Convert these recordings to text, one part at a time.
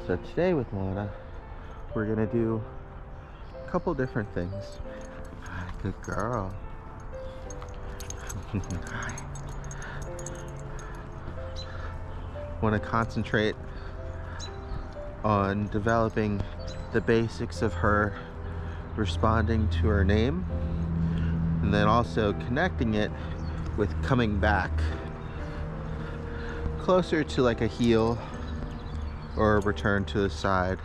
So today with Lana, we're gonna do a couple different things. Hi, good girl. Hi. Want to concentrate on developing the basics of her responding to her name, and then also connecting it with coming back closer to like a heel or a return to the side.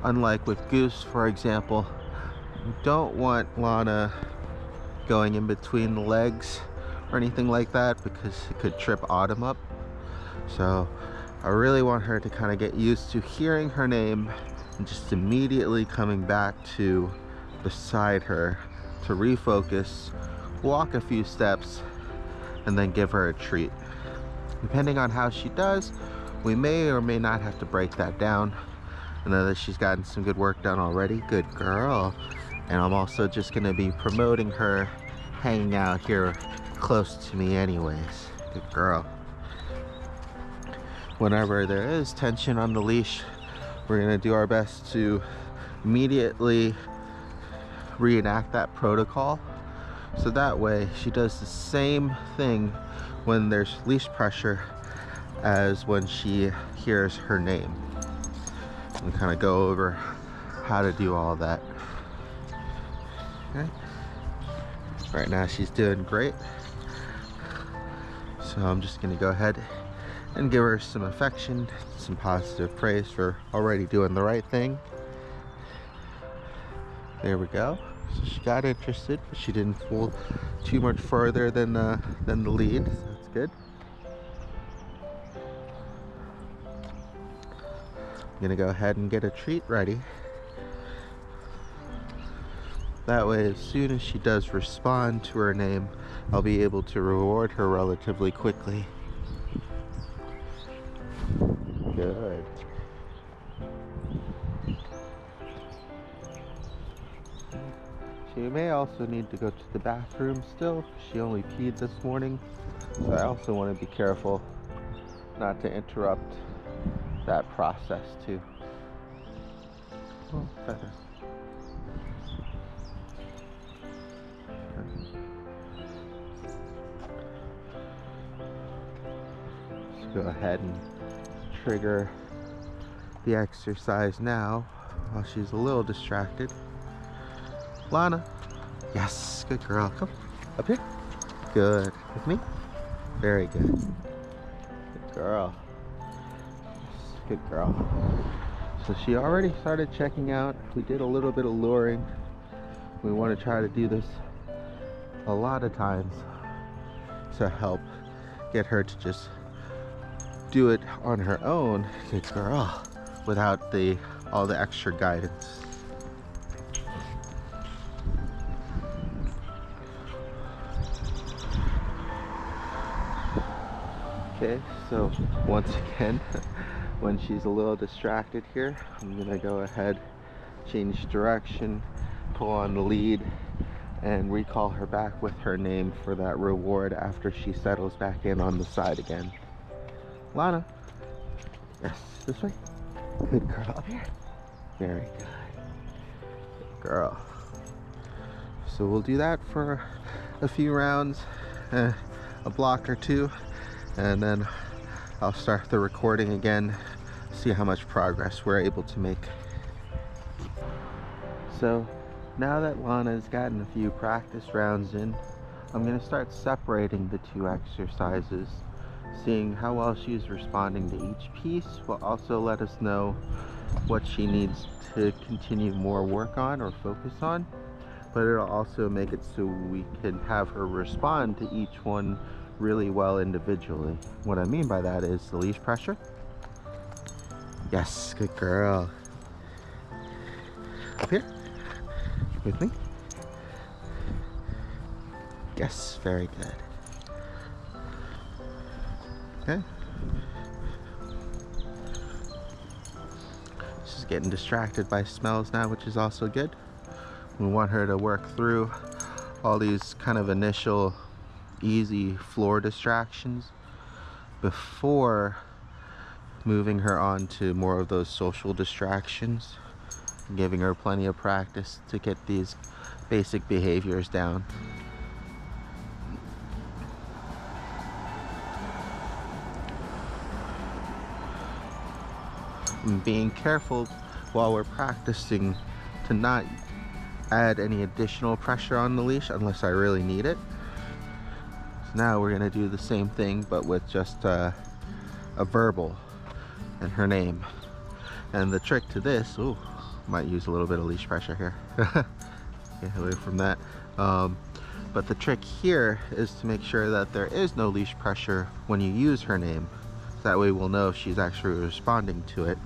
Unlike with Goose, for example, you don't want Lana going in between the legs or anything like that because it could trip Autumn up. So I really want her to kind of get used to hearing her name and just immediately coming back to beside her to refocus, walk a few steps, and then give her a treat. Depending on how she does, we may or may not have to break that down. I know that she's gotten some good work done already. Good girl. And I'm also just gonna be promoting her hanging out here close to me anyways. Good girl. Whenever there is tension on the leash, we're gonna do our best to immediately reenact that protocol. So that way she does the same thing when there's leash pressure as when she hears her name. And kind of go over how to do all that. Okay. Right now she's doing great. So I'm just gonna go ahead and give her some affection, some positive praise for already doing the right thing. There we go. So she got interested, but she didn't fall too much further than the lead. So that's good. I'm gonna go ahead and get a treat ready. That way, as soon as she does respond to her name, I'll be able to reward her relatively quickly. Good. She may also need to go to the bathroom still. She only peed this morning, so I also want to be careful not to interrupt that process too. Oh, feather. Let's go ahead and trigger the exercise now while she's a little distracted. Lana. Yes, good girl. Come up here. Good. With me? Very good. Good girl. Good girl. So she already started checking out. We did a little bit of luring. We want to try to do this a lot of times to help get her to just do it on her own. Good girl. Without all the extra guidance. Okay, so once again, when she's a little distracted here, I'm gonna go ahead, change direction, pull on the lead, and recall her back with her name for that reward after she settles back in on the side again. Lana. Yes, this way. Good girl. Up here. Very good. Good girl. So we'll do that for a few rounds, a block or two, and then I'll start the recording again, see how much progress we're able to make. So now that Lana's gotten a few practice rounds in, I'm going to start separating the two exercises. Seeing how well she's responding to each piece will also let us know what she needs to continue more work on or focus on, but it'll also make it so we can have her respond to each one really well individually. What I mean by that is the leash pressure. Yes, good girl. Up here, with me. Yes, very good. Okay. She's getting distracted by smells now, which is also good. We want her to work through all these kind of initial easy floor distractions before moving her on to more of those social distractions, giving her plenty of practice to get these basic behaviors down. And being careful while we're practicing to not add any additional pressure on the leash unless I really need it. So now we're gonna do the same thing but with just a verbal and her name. And the trick to this, ooh, might use a little bit of leash pressure here. Get away from that. But the trick here is to make sure that there is no leash pressure when you use her name. So that way we'll know if she's actually responding to it.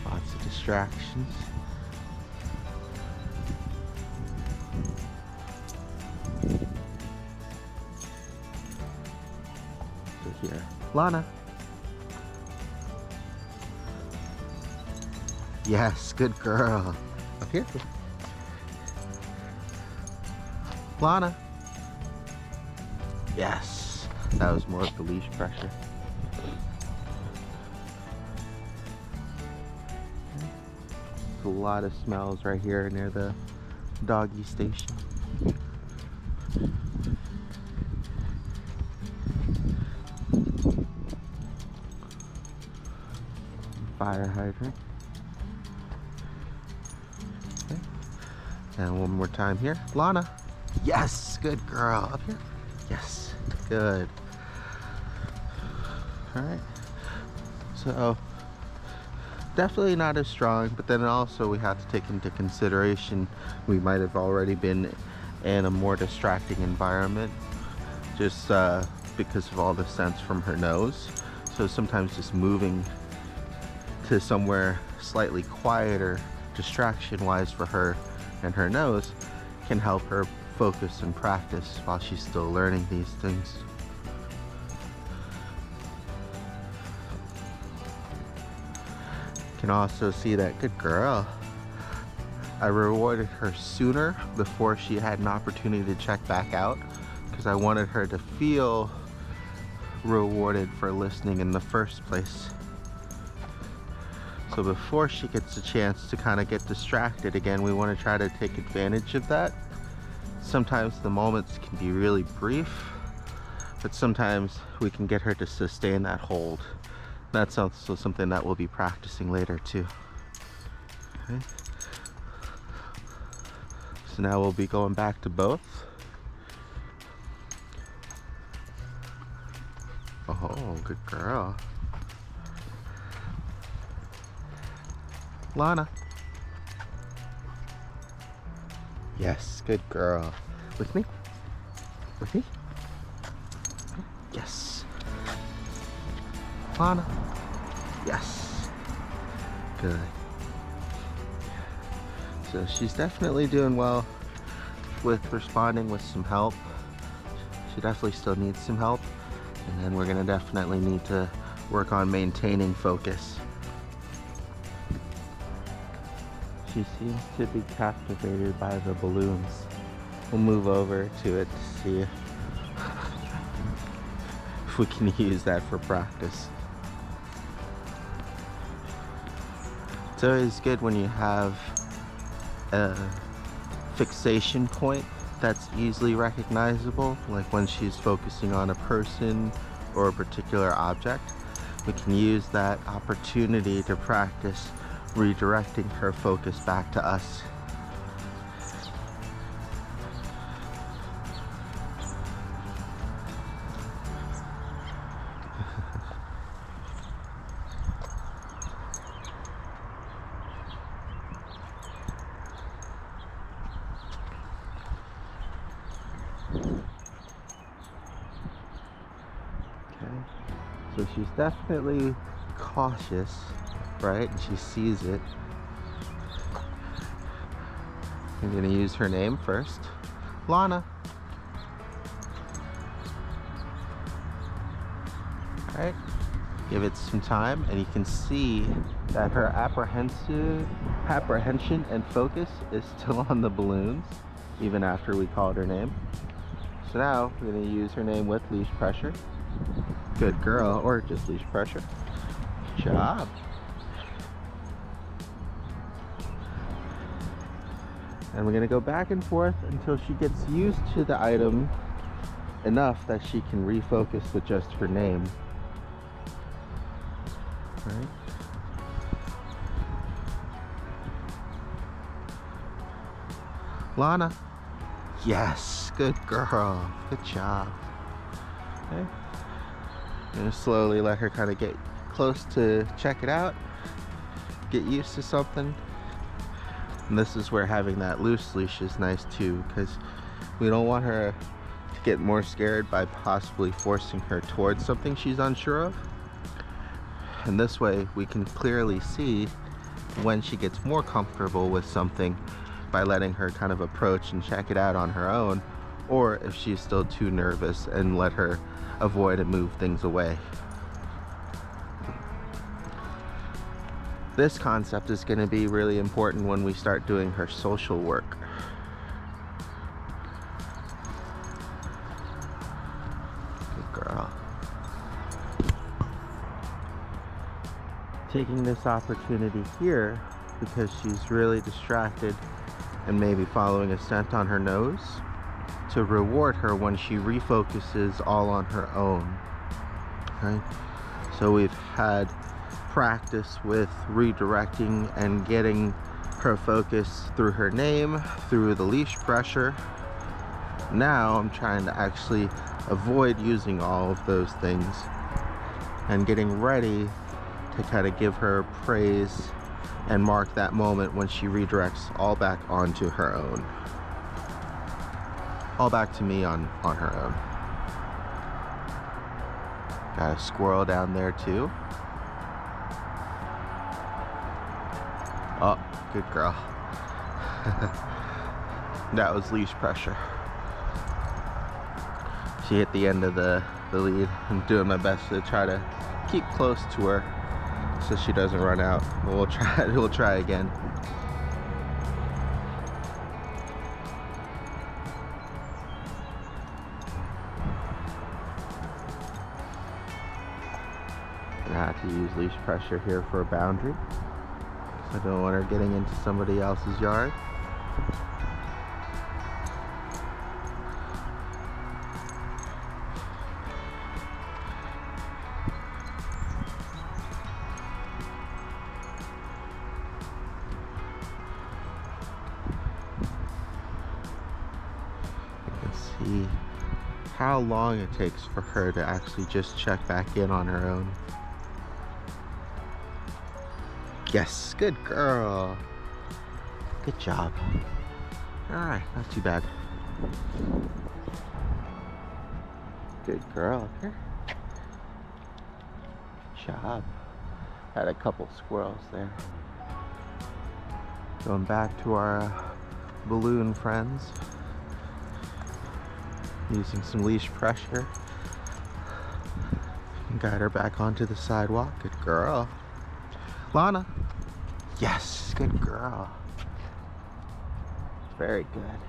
Lots of distractions. So here, Lana. Yes, good girl. Up here. Lana. Yes, that was more of the leash pressure. A lot of smells right here near the doggy station. Fire hydrant. Okay. And one more time here. Lana. Yes, good girl. Up here. Yes, good. All right. So definitely not as strong, but then also we have to take into consideration we might have already been in a more distracting environment just because of all the scents from her nose. So sometimes just moving to somewhere slightly quieter distraction wise for her and her nose can help her focus and practice while she's still learning these things. Can also see that, good girl. I rewarded her sooner before she had an opportunity to check back out because I wanted her to feel rewarded for listening in the first place. So before she gets a chance to kind of get distracted again, we want to try to take advantage of that. Sometimes the moments can be really brief, but sometimes we can get her to sustain that hold. That's also something that we'll be practicing later too. Okay. So now we'll be going back to both. Oh, good girl. Lana. Yes, good girl. With me? With me? Yes. Lana. Yes. Good. So she's definitely doing well with responding with some help. She definitely still needs some help. And then we're gonna definitely need to work on maintaining focus. She seems to be captivated by the balloons. We'll move over to it to see if we can use that for practice. It's always good when you have a fixation point that's easily recognizable, like when she's focusing on a person or a particular object. We can use that opportunity to practice redirecting her focus back to us. So she's definitely cautious, right? And she sees it. I'm gonna use her name first. Lana. All right. Give it some time, and you can see that her apprehension and focus is still on the balloons, even after we called her name. So now we're going to use her name with leash pressure. Good girl, or just leash pressure. Good job. And we're going to go back and forth until she gets used to the item enough that she can refocus with just her name. Right. Lana. Yes, good girl. Good job. Okay. I'm gonna slowly let her kind of get close to check it out, get used to something. And this is where having that loose leash is nice too, because we don't want her to get more scared by possibly forcing her towards something she's unsure of. And this way we can clearly see when she gets more comfortable with something by letting her kind of approach and check it out on her own, or if she's still too nervous and let her avoid and move things away. This concept is going to be really important when we start doing her social work. Good girl. Taking this opportunity here, because she's really distracted and maybe following a scent on her nose, to reward her when she refocuses all on her own. Okay? So we've had practice with redirecting and getting her focus through her name, through the leash pressure. Now I'm trying to actually avoid using all of those things and getting ready to kind of give her praise and mark that moment when she redirects all back onto her own. All back to me on her own. Got a squirrel down there too. Oh, good girl. That was leash pressure. She hit the end of the lead. I'm doing my best to try to keep close to her so she doesn't run out. We'll try again. Gonna have to use leash pressure here for a boundary. I don't want her getting into somebody else's yard. See how long it takes for her to actually just check back in on her own. Yes, good girl. Good job. Alright, not too bad. Good girl. Here. Good job. Had a couple squirrels there. Going back to our balloon friends. Using some leash pressure. Guide her back onto the sidewalk. Good girl. Lana. Yes, good girl. Very good.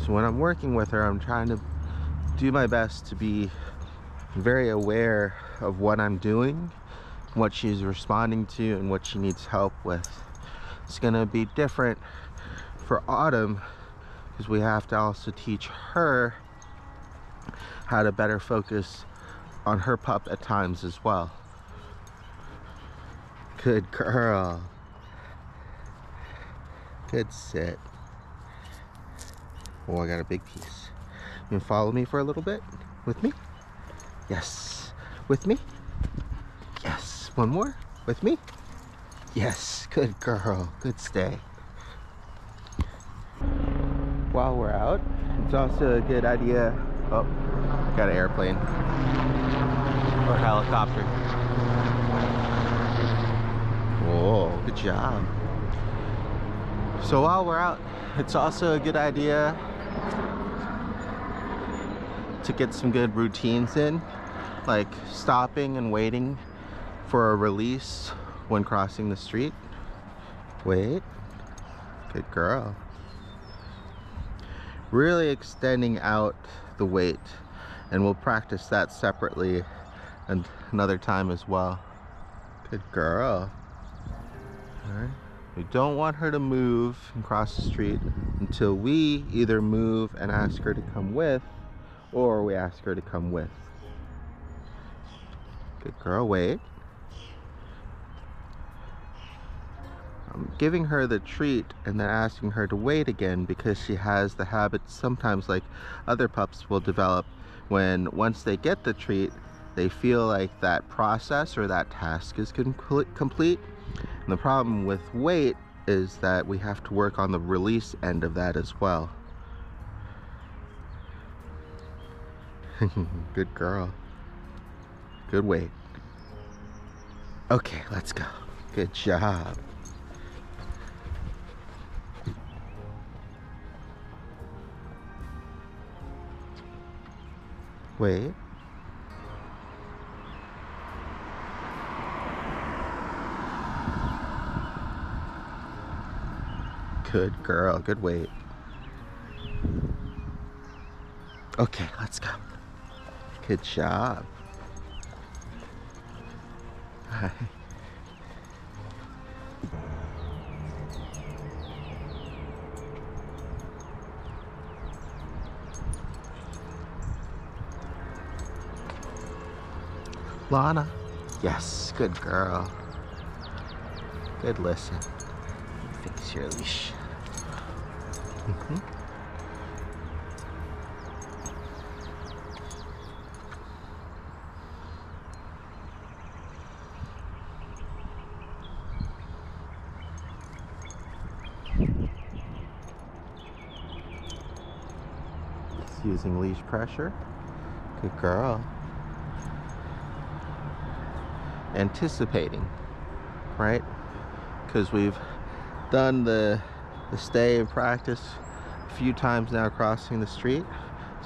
So when I'm working with her, I'm trying to do my best to be very aware of what I'm doing, what she's responding to, and what she needs help with. It's gonna be different for Autumn because we have to also teach her how to better focus on her pup at times as well. Good girl. Good sit. Oh, I got a big piece. You can follow me for a little bit? With me? Yes. With me? Yes. One more? With me? Yes. Good girl. Good stay. While we're out, it's also a good idea. Oh, got an airplane. Or helicopter. Whoa, good job. So while we're out, it's also a good idea to get some good routines in, like stopping and waiting for a release when crossing the street. Wait. Good girl. Really extending out the wait, and we'll practice that separately and another time as well. Good girl. All right. We don't want her to move and cross the street until we either move and ask her to come with, or we ask her to come with. Good girl, wait. I'm giving her the treat and then asking her to wait again, because she has the habit sometimes, like other pups will develop, when once they get the treat, they feel like that process or that task is complete. And the problem with wait is that we have to work on the release end of that as well. Good girl. Good wait. Okay, let's go. Good job. Wait. Good girl, good wait. Okay, let's go. Good job. Hi. Lana. Yes, good girl. Good listen. Fix your leash. Just using leash pressure. Good girl. Anticipating, right? Because we've done the stay and practice a few times now crossing the street,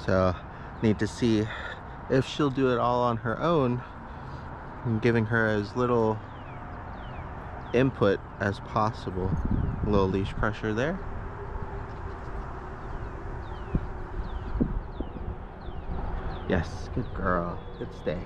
so need to see if she'll do it all on her own, and giving her as little input as possible. A little leash pressure there. Yes, good girl, good stay.